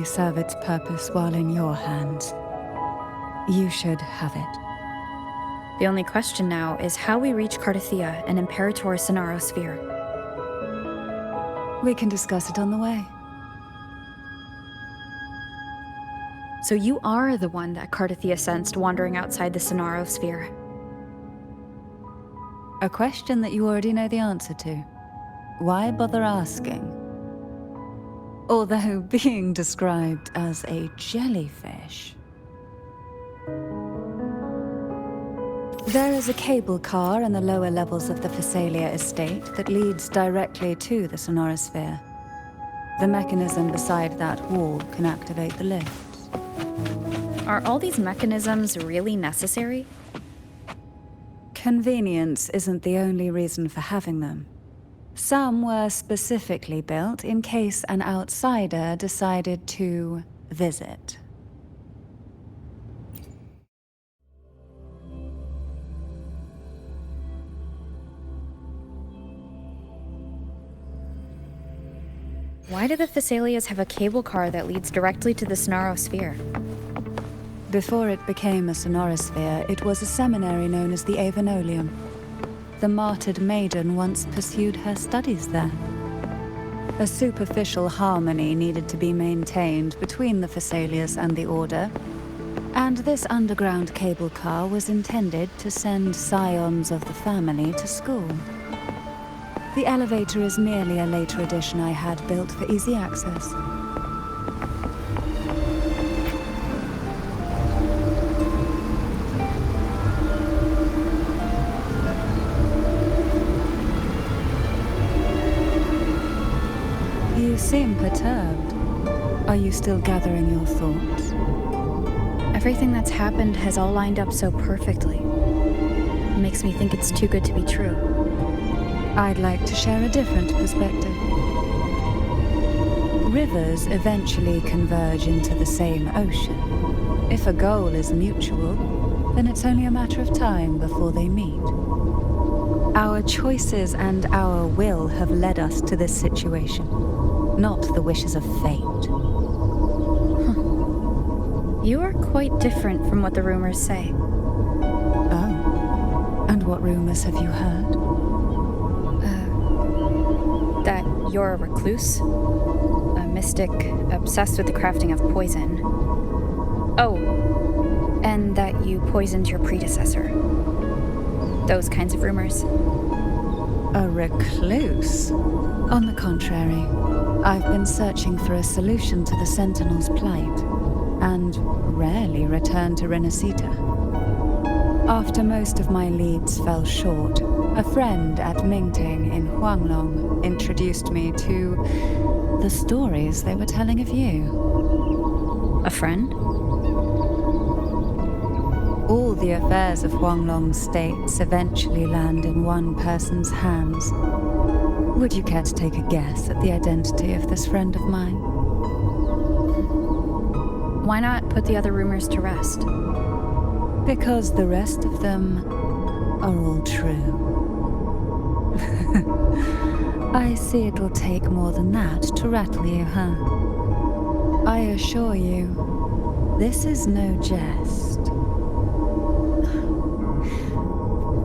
serve its purpose while in your hands. You should have it. The only question now is how we reach Cardathia and Imperator Sonaro Sphere. We can discuss it on the way. So you are the one that Cardathia sensed wandering outside the Sonaro Sphere. A question that you already know the answer to. Why bother asking? Although being described as a jellyfish. There is a cable car in the lower levels of the Phasalia estate that leads directly to the Sonorosphere. The mechanism beside that wall can activate the lifts. Are all these mechanisms really necessary? Convenience isn't the only reason for having them. Some were specifically built in case an outsider decided to visit. Why do the Phasalias have a cable car that leads directly to the Sonaro Sphere? Before it became a Sonorosphere, it was a seminary known as the Avenolium. The martyred maiden once pursued her studies there. A superficial harmony needed to be maintained between the Phasalias and the Order, and this underground cable car was intended to send scions of the family to school. The elevator is merely a later addition I had built for easy access. You seem perturbed. Are you still gathering your thoughts? Everything that's happened has all lined up so perfectly. It makes me think it's too good to be true. I'd like to share a different perspective. Rivers eventually converge into the same ocean. If a goal is mutual, then it's only a matter of time before they meet. Our choices and our will have led us to this situation, not the wishes of fate. You are quite different from what the rumors say. Oh. And what rumors have you heard? That you're a recluse, a mystic obsessed with the crafting of poison. Oh, and that you poisoned your predecessor. Those kinds of rumors. A recluse? On the contrary, I've been searching for a solution to the Sentinel's plight, and rarely return to Renacita. After most of my leads fell short, a friend at Mingting in Huanglong introduced me to the stories they were telling of you. A friend? All the affairs of Huanglong states eventually land in one person's hands. Would you care to take a guess at the identity of this friend of mine? Why not put the other rumors to rest? Because the rest of them are all true. I see it'll take more than that to rattle you, huh? I assure you, this is no jest.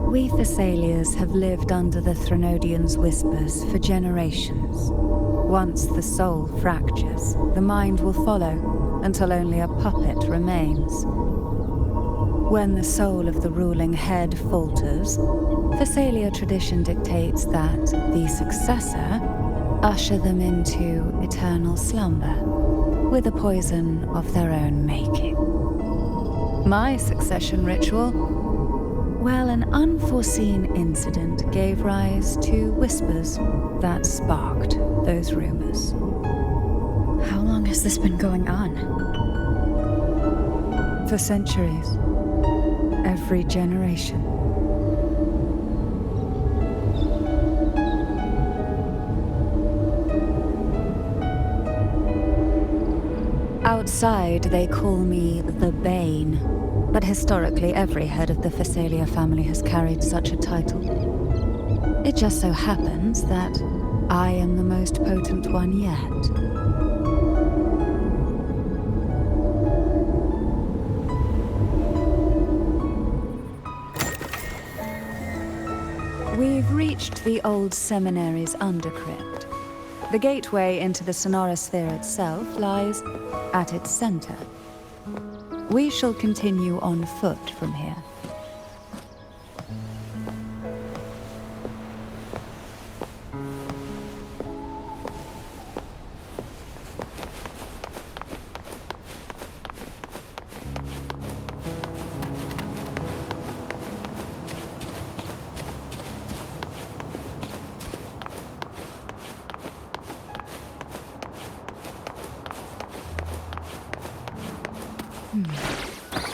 We Thessalians have lived under the Threnodians' whispers for generations. Once the soul fractures, the mind will follow, until only a puppet remains. When the soul of the ruling head falters, Thessalia tradition dictates that the successor usher them into eternal slumber, with a poison of their own making. My succession ritual? Well, an unforeseen incident gave rise to whispers that sparked those rumors. How long has this been going on? For centuries. Every generation. Outside, they call me the Bane, but historically every head of the Phasalia family has carried such a title. It just so happens that I am the most potent one yet. the old seminary's undercrypt. The gateway into the sonorosphere itself lies at its center. We shall continue on foot from here.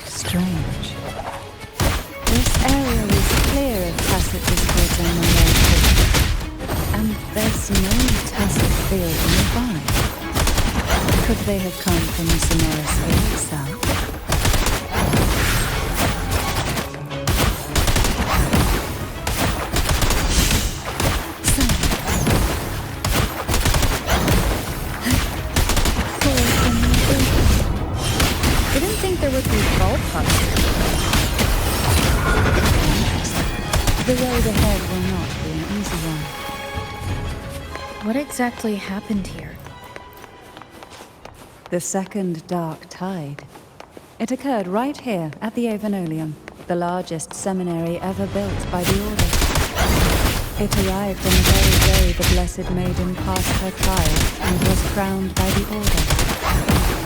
Strange. This area is clear of passages causing the motion, and there's no tacit field nearby. Could they have come from the sonorosphere itself? There would be ballparks. The road ahead will not be an easy one. What exactly happened here? The second dark tide. It occurred right here at the Avonolium, the largest seminary ever built by the Order. It arrived on the very day the Blessed Maiden passed her trial and was crowned by the Order.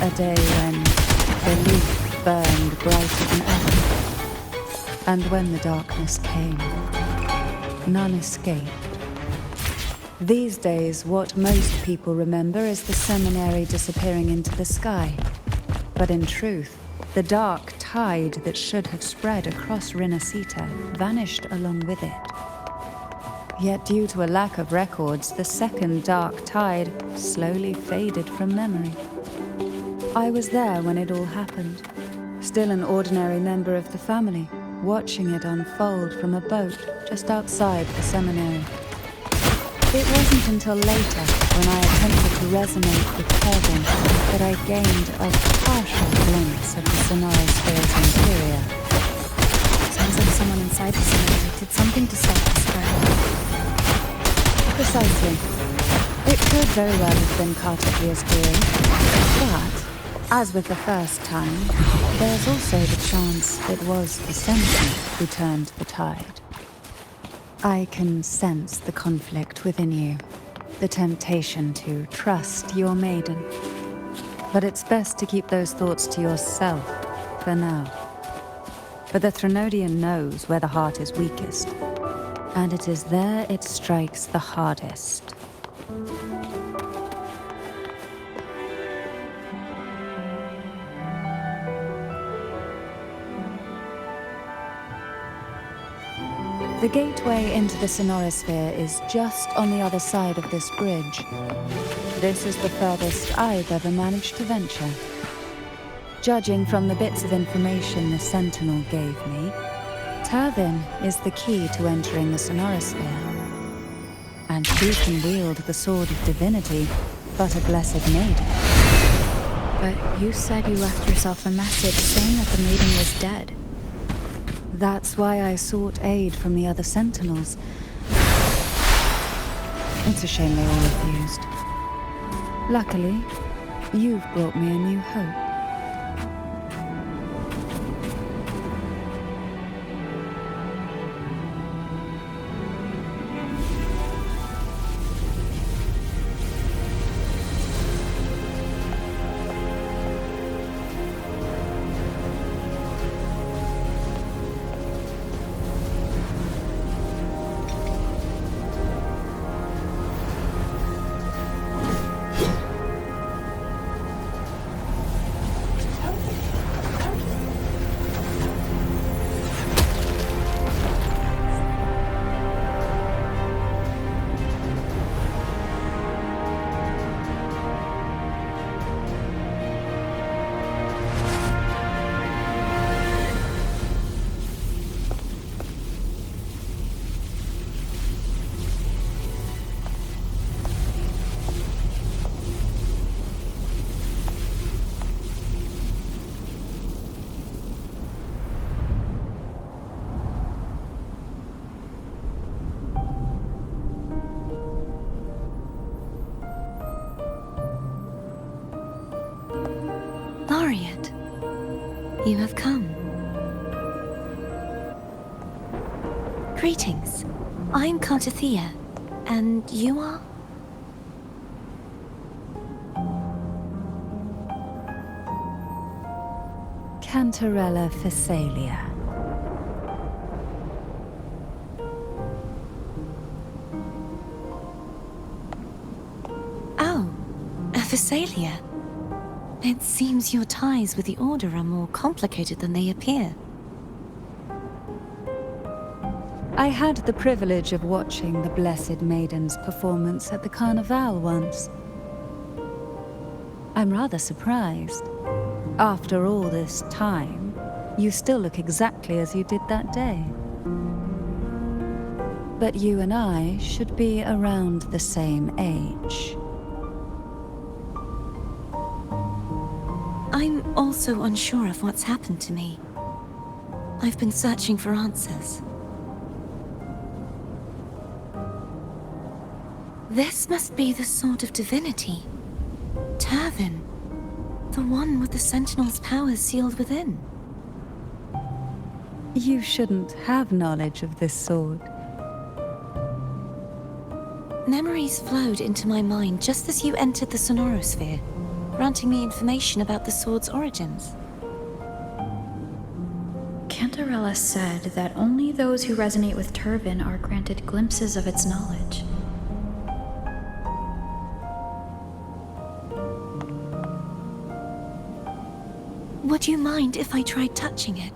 A day when the leaf burned brighter than ever. And when the darkness came, none escaped. These days, what most people remember is the seminary disappearing into the sky. But in truth, the dark tide that should have spread across Rinascita vanished along with it. Yet due to a lack of records, the second dark tide slowly faded from memory. I was there when it all happened, still an ordinary member of the family, watching it unfold from a boat just outside the seminary. It wasn't until later, when I attempted to resonate with Turvin, that I gained a partial glimpse of the sonorosphere's interior. Sounds like someone inside the seminary did something to stop the spread. Precisely. It could very well have been Cartiglia's doing, but as with the first time, there's also the chance it was the Sentinel who turned the tide. I can sense the conflict within you, the temptation to trust your maiden. But it's best to keep those thoughts to yourself for now. For the Threnodian knows where the heart is weakest, and it is there it strikes the hardest. The gateway into the sonorosphere is just on the other side of this bridge. This is the furthest I've ever managed to venture. Judging from the bits of information the Sentinel gave me, Turvin is the key to entering the sonorosphere. And who can wield the Sword of Divinity but a Blessed Maiden? But you said you left yourself a message saying that the maiden was dead. That's why I sought aid from the other Sentinels. It's a shame they all refused. Luckily, you've brought me a new hope. Chariot, you have come. Greetings. I'm Cartathea, and you are? Cantarella Phasalia. Oh, a Phasalia. It seems your ties with the Order are more complicated than they appear. I had the privilege of watching the Blessed Maiden's performance at the Carnival once. I'm rather surprised. After all this time, you still look exactly as you did that day. But you and I should be around the same age. I'm also unsure of what's happened to me. I've been searching for answers. This must be the Sword of Divinity. Turvin. The one with the Sentinel's powers sealed within. You shouldn't have knowledge of this sword. Memories flowed into my mind just as you entered the Sonorosphere, granting me information about the sword's origins. Cantarella said that only those who resonate with Turvin are granted glimpses of its knowledge. Would you mind if I tried touching it?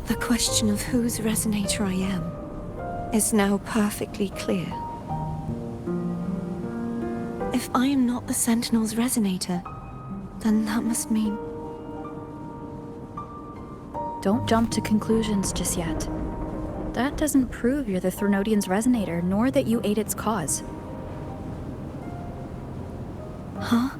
The question of whose resonator I am is now perfectly clear. If I am not the Sentinel's resonator, then that must mean... Don't jump to conclusions just yet. That doesn't prove you're the Threnodian's resonator, nor that you aid its cause. Huh?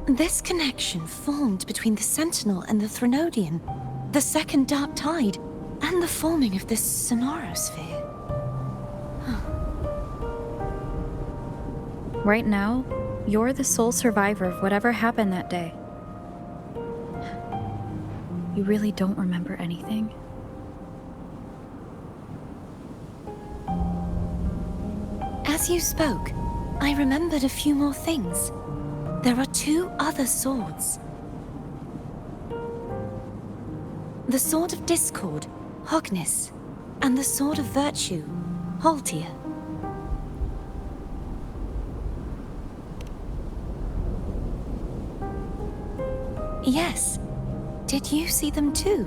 This connection formed between the Sentinel and the Threnodian, the second Dark Tide, and the forming of this Sonorosphere. Right now, you're the sole survivor of whatever happened that day. You really don't remember anything? As you spoke, I remembered a few more things. There are two other swords. The Sword of Discord, Hognis, and the Sword of Virtue, Haltia. Yes. Did you see them too?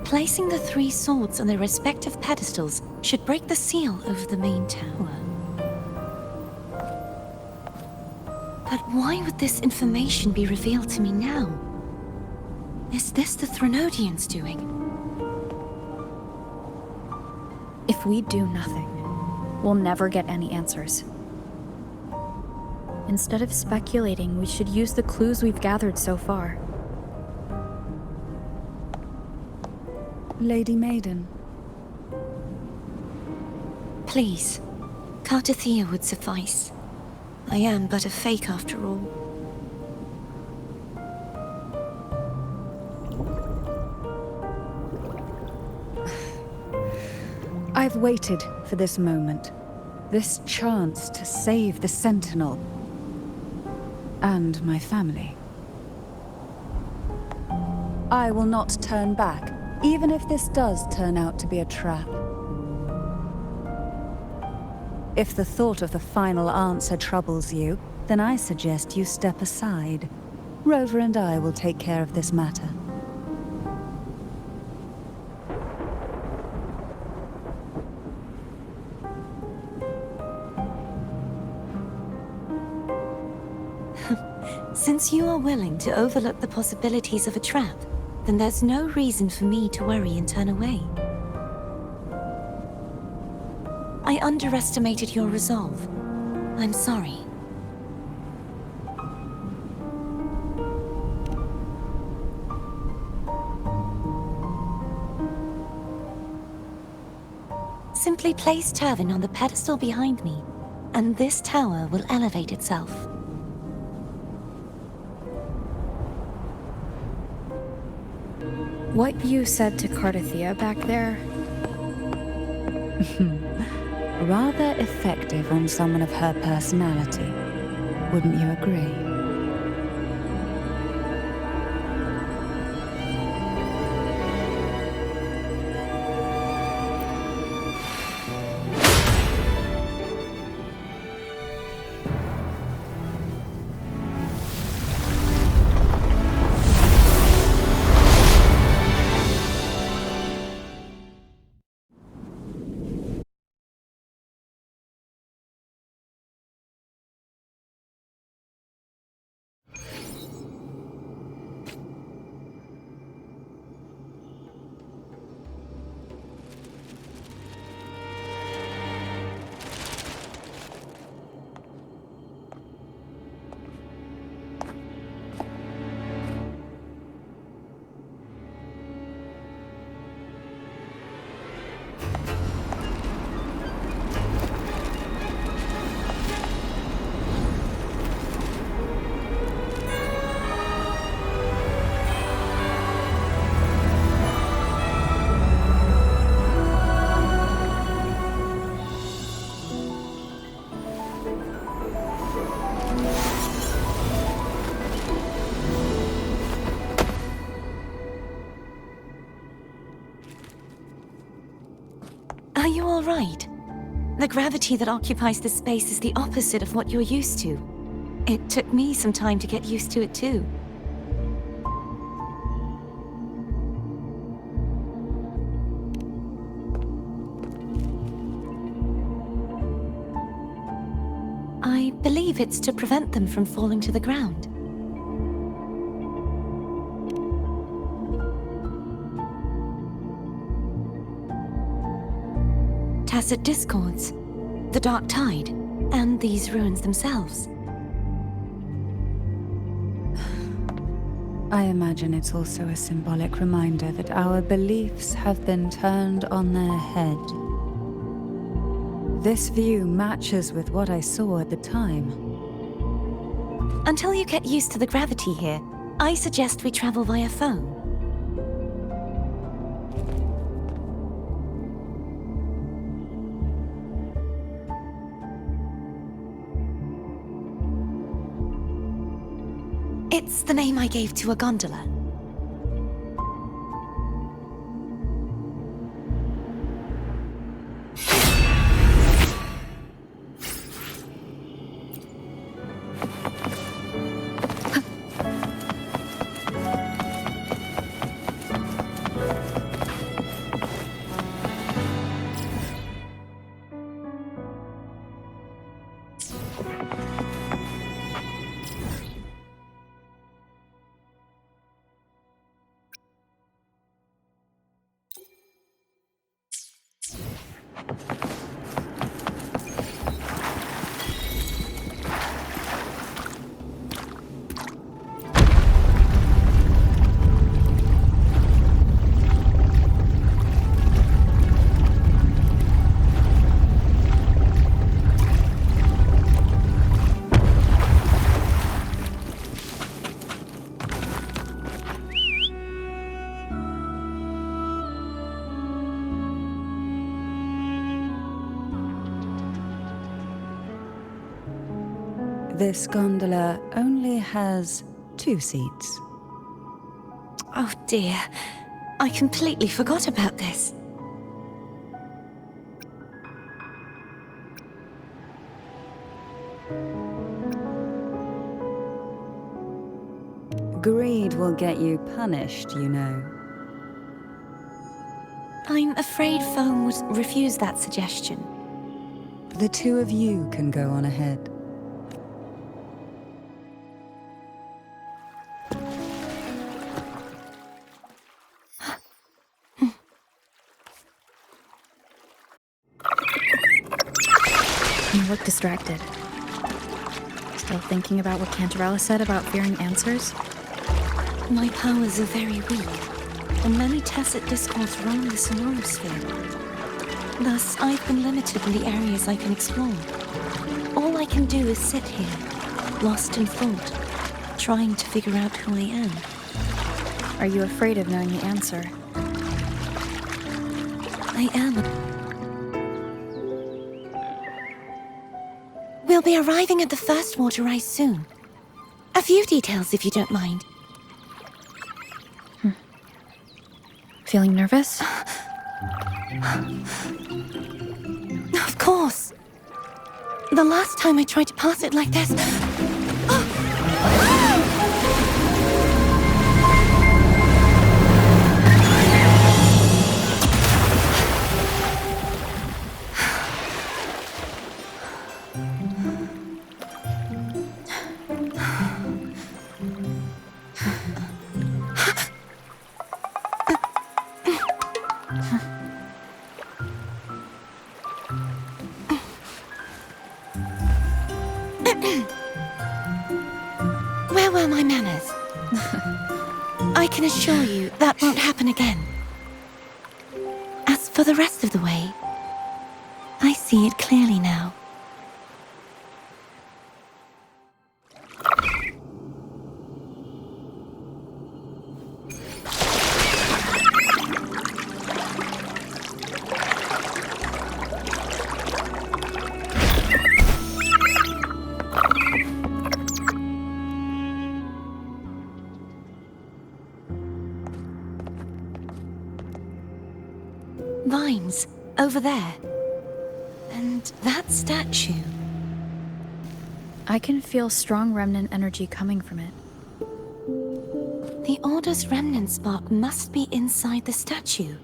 Placing the three swords on their respective pedestals should break the seal over the main tower. But why would this information be revealed to me now? Is this the Threnodians' doing? If we do nothing, we'll never get any answers. Instead of speculating, we should use the clues we've gathered so far. Lady Maiden. Please, Cartathea would suffice. I am but a fake after all. I've waited for this moment. This chance to save the Sentinel. And my family. I will not turn back, even if this does turn out to be a trap. If the thought of the final answer troubles you, then I suggest you step aside. Rover and I will take care of this matter. Since you are willing to overlook the possibilities of a trap, then there's no reason for me to worry and turn away. I underestimated your resolve. I'm sorry. Simply place Turvin on the pedestal behind me, and this tower will elevate itself. What you said to Cardathia back there? Rather effective on someone of her personality. Wouldn't you agree? Are you all right? The gravity that occupies this space is the opposite of what you're used to. It took me some time to get used to it too. I believe it's to prevent them from falling to the ground. Tacit discords, the dark tide, and these ruins themselves. I imagine it's also a symbolic reminder that our beliefs have been turned on their head. This view matches with what I saw at the time. Until you get used to the gravity here, I suggest we travel via phone. It's the name I gave to a gondola. This gondola only has 2 seats. Oh dear, I completely forgot about this. Greed will get you punished, you know. I'm afraid Foam would refuse that suggestion. The 2 of you can go on ahead. look distracted. Still thinking about what Cantarella said about fearing answers? My powers are very weak, and many tacit discords roam the sonorosphere. Thus, I've been limited in the areas I can explore. All I can do is sit here, lost in thought, trying to figure out who I am. Are you afraid of knowing the answer? I am. We'll be arriving at the first water rise soon. A few details, if you don't mind. Feeling nervous? Of course. The last time I tried to pass it like this... Where were my manners? I can assure you that won't happen again. As for the rest of the way, I see it clearly now. Vines, over there. And that statue. I can feel strong remnant energy coming from it. The Order's remnant spark must be inside the statue.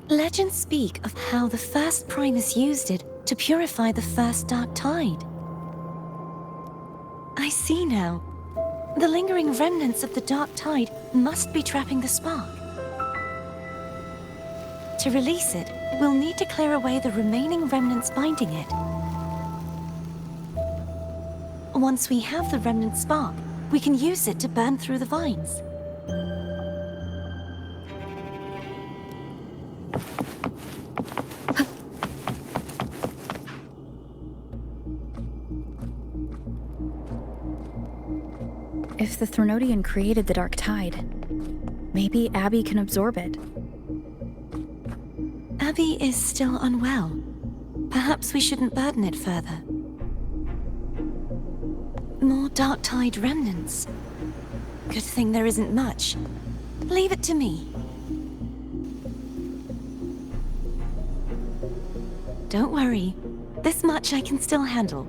Legends speak of how the first Primus used it to purify the first Dark Tide. I see now. The lingering remnants of the Dark Tide must be trapping the spark. To release it, we'll need to clear away the remaining remnants binding it. Once we have the remnant spark, we can use it to burn through the vines. If the Threnodian created the Dark Tide, maybe Abby can absorb it. Abby is still unwell. Perhaps we shouldn't burden it further. More Dark Tide remnants. Good thing there isn't much. Leave it to me. Don't worry. This much I can still handle.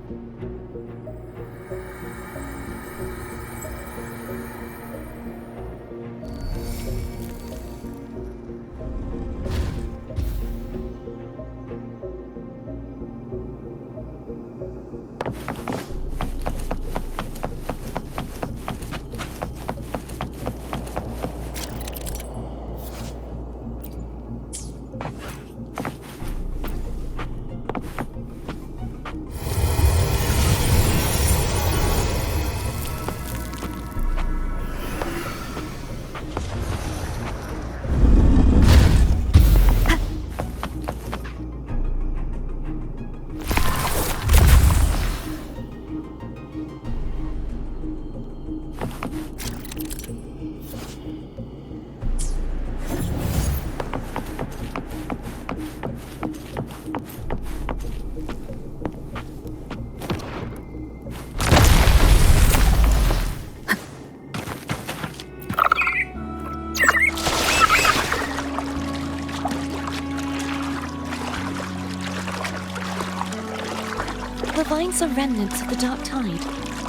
The vines are remnants of the Dark Tide.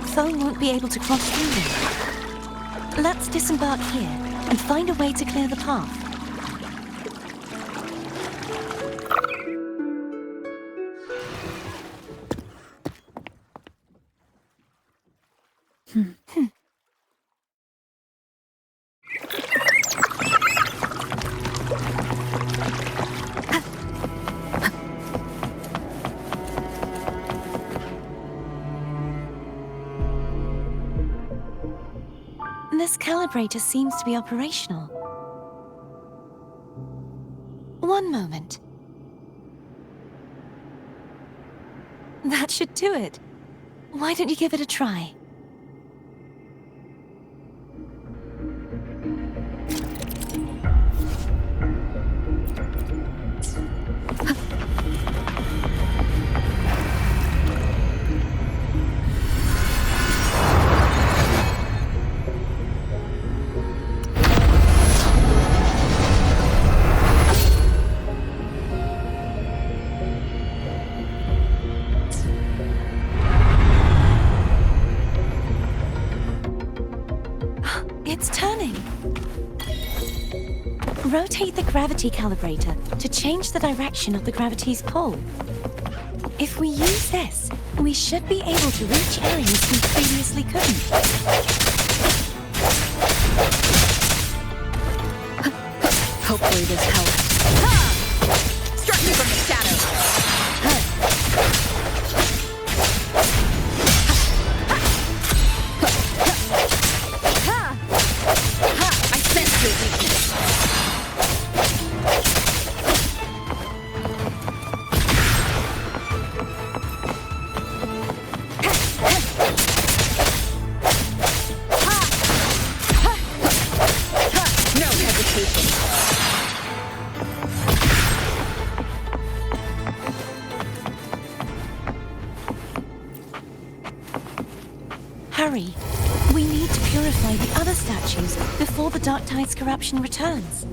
Foe won't be able to cross through them. Let's disembark here and find a way to clear the path. this calibrator seems to be operational. One moment. That should do it. Why don't you give it a try? It's turning. Rotate the gravity calibrator to change the direction of the gravity's pull. If we use this, we should be able to reach areas we previously couldn't. Hopefully this helps. Struck me from the shadows! I sense your weakness. No hesitation. Hurry. We need to purify the other statues before the Dark Tide's corruption returns.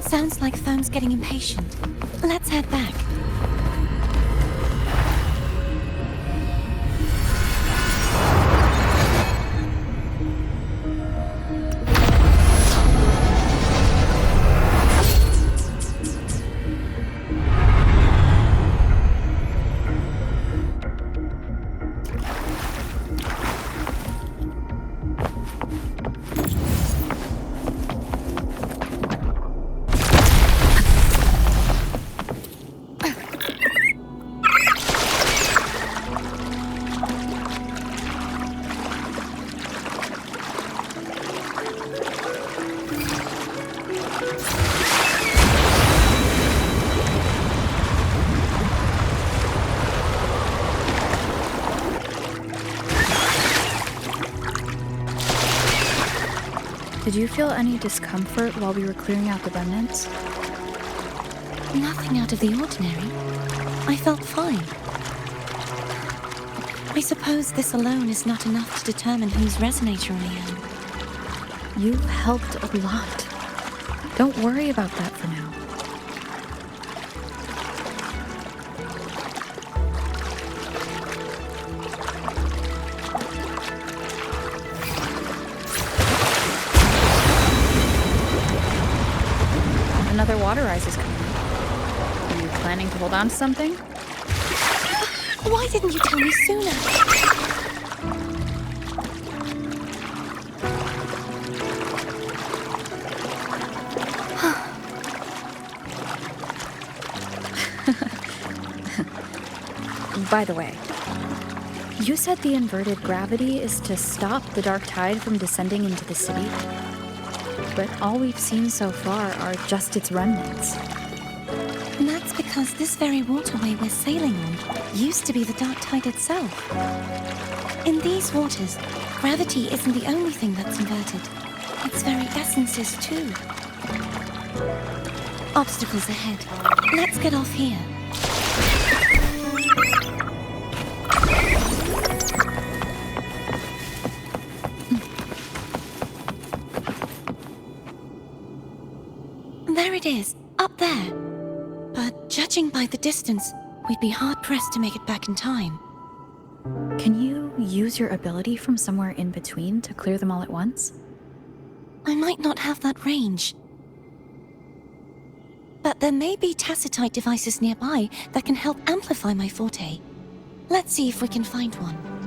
Sounds like Foam's getting impatient. Let's head back. Did you feel any discomfort while we were clearing out the remnants? Nothing out of the ordinary. I felt fine. I suppose this alone is not enough to determine whose resonator I am. You helped a lot. Don't worry about that for now. Another water rise is coming. Are you planning to hold on to something? Why didn't you tell me sooner? By the way, you said the inverted gravity is to stop the dark tide from descending into the city, but all we've seen so far are just its remnants. And that's because this very waterway we're sailing on used to be the dark tide itself. In these waters, gravity isn't the only thing that's inverted. Its very essence is too. Obstacles ahead. Let's get off here. There it is, up there. But judging by the distance, we'd be hard-pressed to make it back in time. Can you use your ability from somewhere in between to clear them all at once? I might not have that range. But there may be tacitite devices nearby that can help amplify my forte. Let's see if we can find one.